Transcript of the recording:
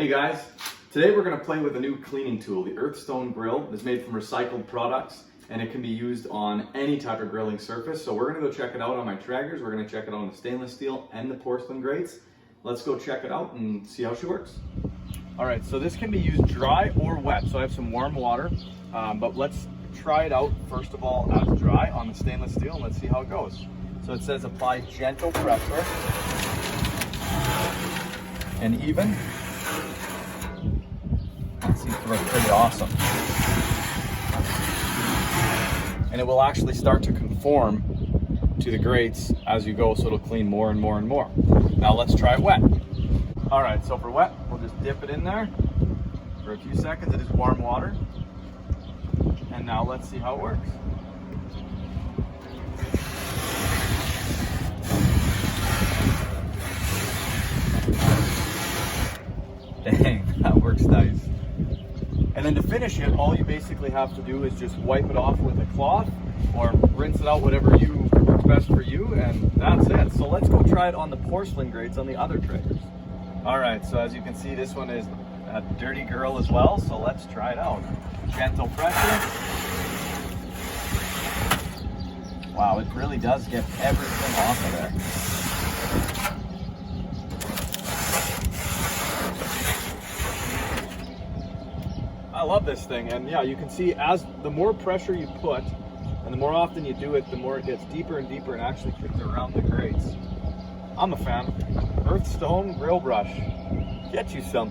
Hey guys, today we're going to play with a new cleaning tool. The Earthstone grill is made from recycled products and it can be used on any type of grilling surface. So we're going to go check it out on my Traegers. We're going to check it out on the stainless steel and the porcelain grates. Let's go check it out and see how she works. All right, so this can be used dry or wet. So I have some warm water, but let's try it out first of all as dry on the stainless steel and let's see how it goes. So it says apply gentle pressure and even. That seems to work pretty awesome. And it will actually start to conform to the grates as you go, so it'll clean more and more and more. Now let's try it wet. All right, so for wet, we'll just dip it in there for a few seconds. It is warm water. And now let's see how it works. Dang, that works nice. And then to finish it, all you basically have to do is just wipe it off with a cloth or rinse it out, whatever works best for you, and that's it. So let's go try it on the porcelain grates on the other Traegers. All right, so as you can see, this one is a dirty girl as well, so let's try it out. Gentle pressure. Wow, it really does get everything off of there. I love this thing, and yeah, you can see as the more pressure you put and the more often you do it, the more it gets deeper and deeper and actually gets around the grates. I'm a fan. Earthstone grill brush. Get you some.